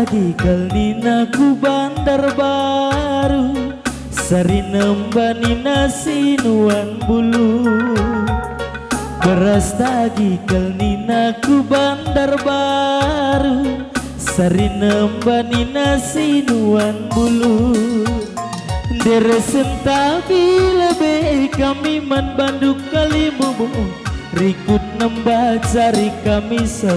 tagi kalnina ku bandar baru sari nembani nasi nuan bulu. Beras tagi kalnina ku bandar baru sari nembani nasi nuan bulu. Deresen tabi lebih kami man banduk kali bubu rikut nembah cari kami 10.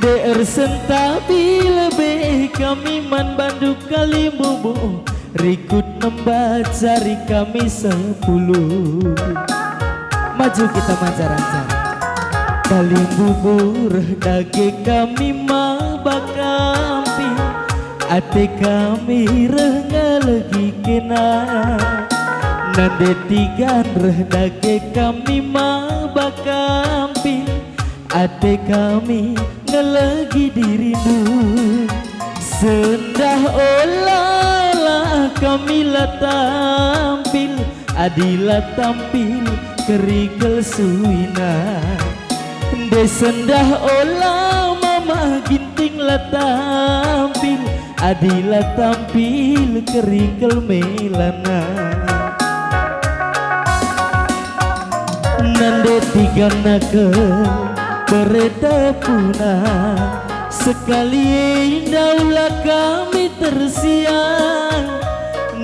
Deresen tabi lebih kami man banduk kali bubu rikut nembah cari kami 10. Maju kita mancar-mancar kali bubur dage kami mah bakampi ate kami rengga lagi kena nande tigan reh dage kami mah bakampi ate kami ngelagi dirindu. Sendah olah kami lah tampil adilah tampil kerigel suina. Desendah olah mama ginting lah tampil adilah tampil kerigel melana. Nande tiga nake bereta puna sekali indaulah kami tersiang.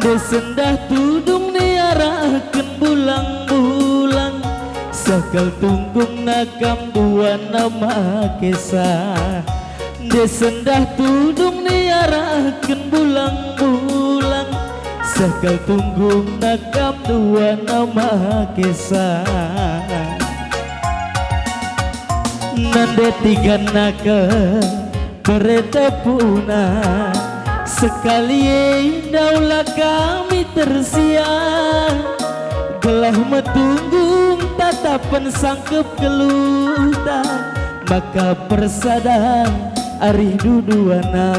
Desendah tudung niaraken bulang-bulang sakal tunggung nakam dua nama kisah. Desendah tudung niaraken bulang-bulang sakal tunggung nakam dua nama kisah. Nande tiga naka bereta puna sekali indaulah kami tersiang. Gelah metunggung tatapan sangkep geluta maka persadang arih duduana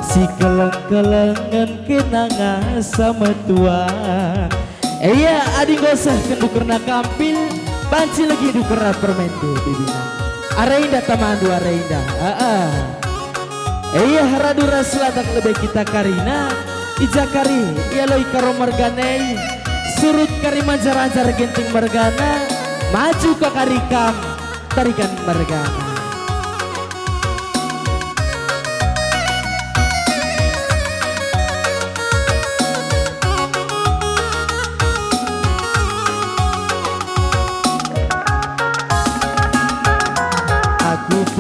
si kelang-kelangan kenanga sama tua. Iya adi gosah kendukerna kampil banci lagi dukerna permen tuh bibina arainda tamandu arainda iya haradura selatak lebih kita karina ijakari ialoi karo marganei surut kari manjar-anjar genting margana maju ke karikam tarikan margana.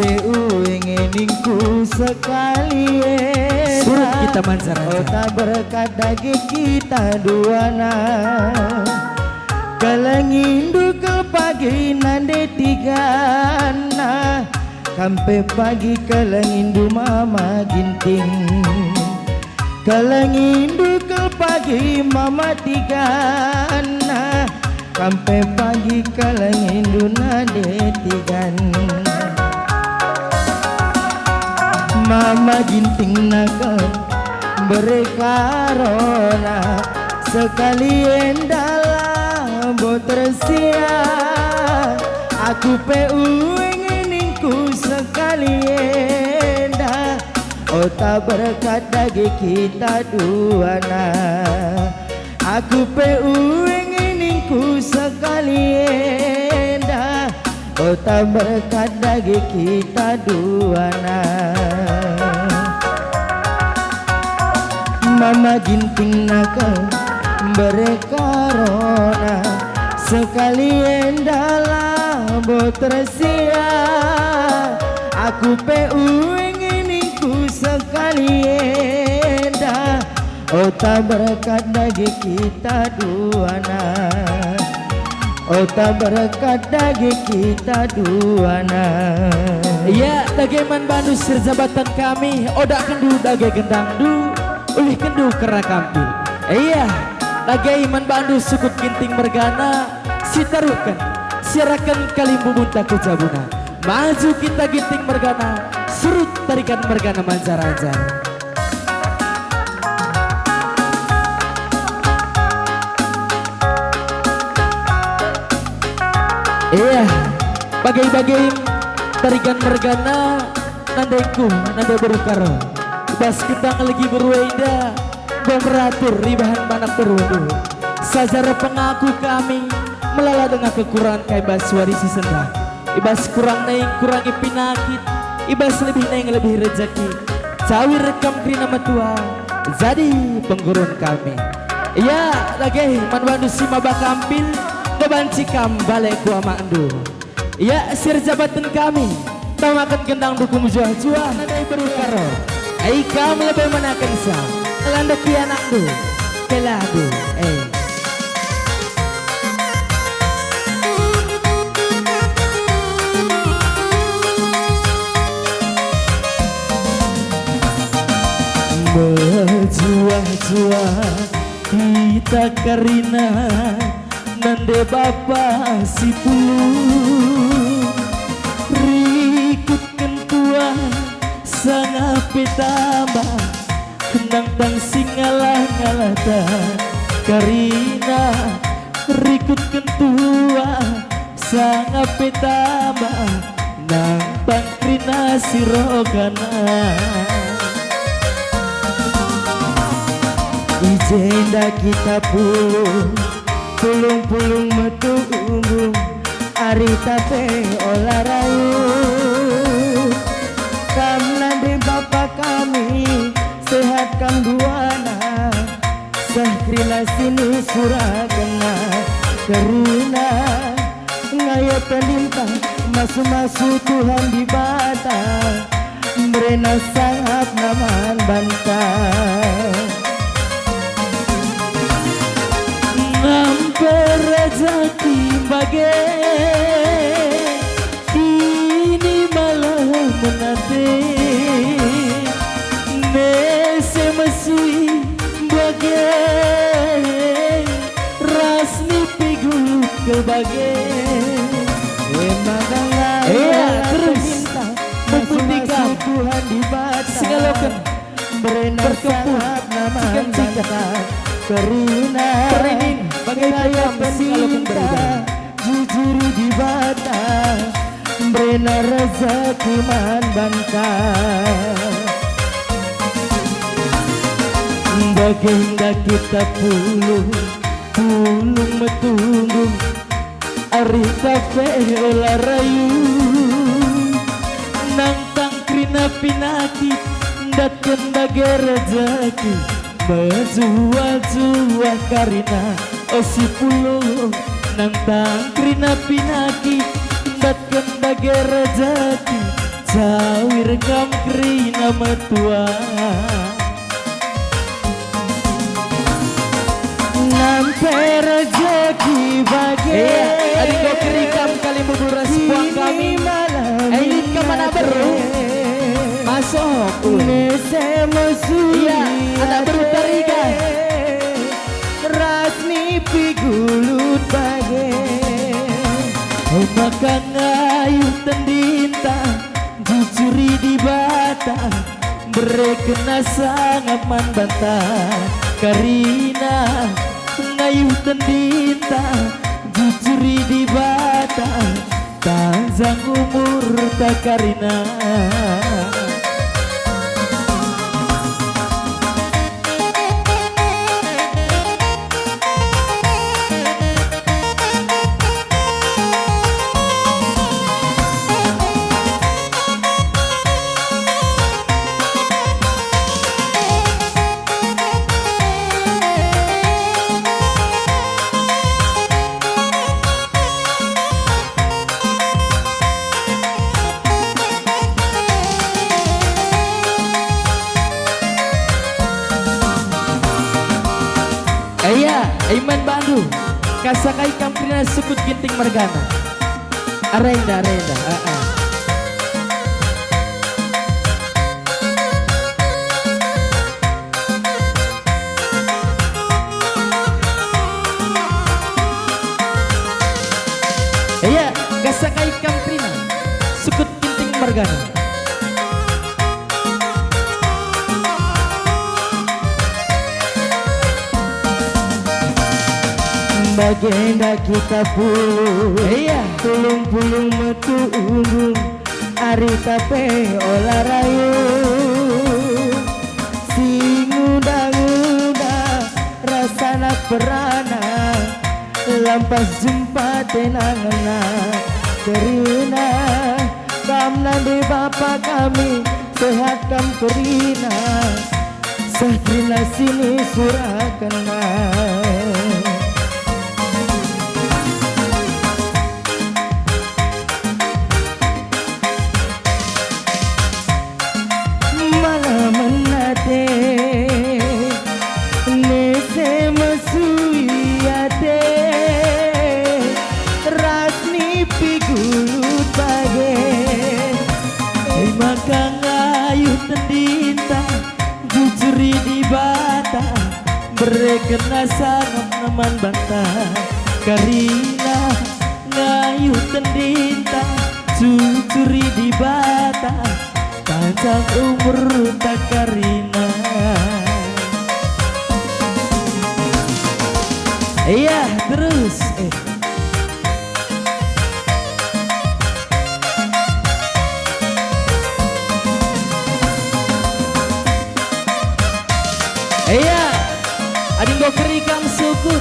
PU ingininku sekali surut kita mancar-anjar Ota berkat dagi kita duana kalangindu ke pagi nande tigana kampe pagi kalangindu mama ginting kalangindu ke pagi mama tigana kampe pagi kalangindu nande tigan. Mama ginting nakal berkarona sekali endalah botersia aku PU ingininku sekali endah ota berkat dagi kita duana aku PU ingininku sekali endah ota berkat dagi kita duana. Mama ginting nakal berkarona sekali endalah botersia aku PU ingininku sekali endah ota berkat dagi kita duana ota berkat dagi kita duana. Iya dageman bandu sirjabatan kami odak kendu dage gendang du ulih kendu kera kampil. Iya lagi iman bandu sukut ginting mergana si taruhkan siarakan kalimbu muntah kujabuna maju kita ginting mergana surut tarikan mergana mancar-anjar. Iya bagai-bagai tarikan mergana nandeku nande berukaro bas kita lagi berweda dong ratur ribahan manak berwudu sajara pengaku kami melala dengan kekurangan kai bas warisi senda ibas kurang naing kurangi pinakit ibas lebih naing lebih rezeki cawi rekam krina matua jadi penggurun kami iya lagi manwandu sima bakampil kebanci kam balik ku amandu iya sir jabatan kami tamakan gendang dukung juah-juah nadai berukaro ai kam lebih menakan sa kelanda kianakdu keladu berjuah-juah kita karina nande bapa si pulu rikut kentua sangat petama kenang tang singalah ngalata karina rikut kentua sangat petama nang tang krina sirogana ijenda kita pulung metu unggum ari tape olah rayu kam nande bapak kami sehat kam duana sahkrina sini suragana karuna ngayo pelintang masu-masu Tuhan di bata merena sangat naman bantah nampak rezeki bagai ini malah menate nese masih bagai rasmi pigul ke bagai terus membuktikan Tuhan di bata segalokan berenang sangat nama bangsa karena bagaimana cinta jujur di bata brena rezeki man banta bagaimana kita pulung metunggu ari kafe olah rayu nang tangkrina pinaki datang bagai rezeki berjual-jual karina osi pulung nang tangkrina pinaki datang bagai rezeki cawi rekam krina metua nampai rezeki bagai adik kau kerikam kali memburas buang kami elit kemana baru masuk nese masuk iya anak berutariga rasmi pigulut bagai maka ngayu tendinta jujuri di bata berekena sangat man bantah karina ngayu tendinta jujuri di bata panjang umur tak karina iya, Iman Bandu kasakai kamprina sukut ginting mergana arenda iya, kasakai kamprina sukut ginting mergana bagaimana kita pulung metu unggum ari tape olah rayu sing undang-undang rasana perana lampas jumpa tenangana kerina kamna de bapak kami sehat kam kerina sahrina sini surakana malam menate nese mesuyate rasni pigulut bage maka ngayu tendita jujuri di bata berekena sangat naman bantah karina ngayu tendita jujuri di bata panjang umur tak karina. Iya terus iya ading go keri kam sukut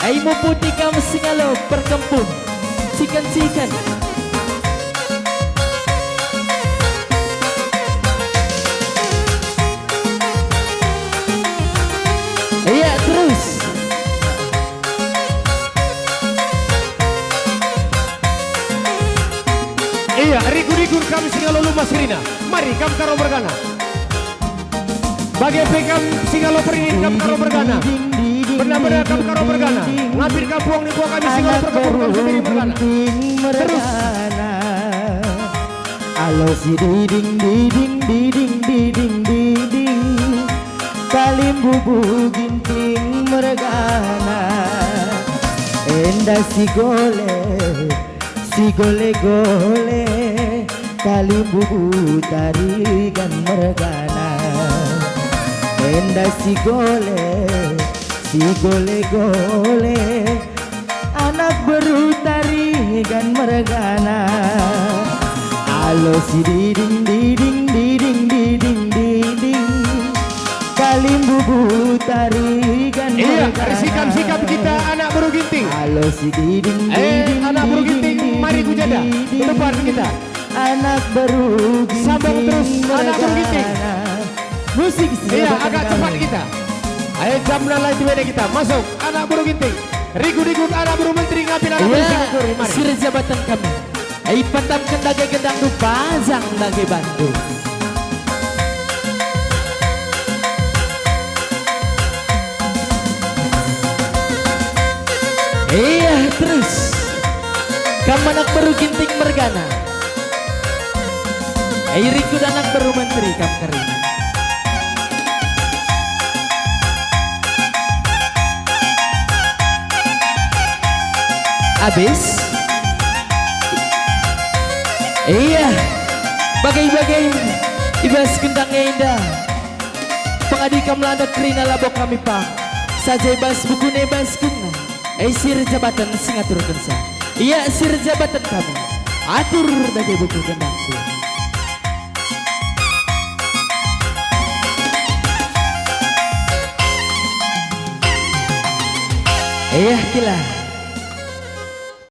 ay mo putih kam singalo perkempun cikan-cikan. Iya terus iya rigur-rigur kami singalo lumas rina mari kam karo bergana bagai pekam singalo peringin kam karo bergana benar-benar kam karo bergana ngapir kapuang di buah kami singalo perkapur kam sendiri bergana terus alo si diding diding diding diding diding kalimbu ginting mergana endah si gole gole kalimbu tarikan mergana endah si gole gole anak baru tarikan mergana alo si diding diding diding diding diding kalimbu tarikan iya mergana sikap-sikap kita anak baru ginting alo si diding diding anak baru ginting mari kujada depan kita anak baru ginting sambung terus anak baru ginting musik iya agak cepat kita ayo jamblan lagi beda kita masuk anak baru ginting rigu-rigu anak baru menteri ngambil anak baru singkuri mari sir jabatan kami ay patamkan lagi gendang dupazang lagi Bandung. Iya terus kamu anak baru ginting mergana Airiku anak baru menteri kam karina habis iya bagai-bagai ibas gendangnya indah pengadika melanda kerina labok kami pang saja ibas buku nebas kuna sir jabatan singatur kerja iya sir jabatan kami atur bagai buku gendangku iya kila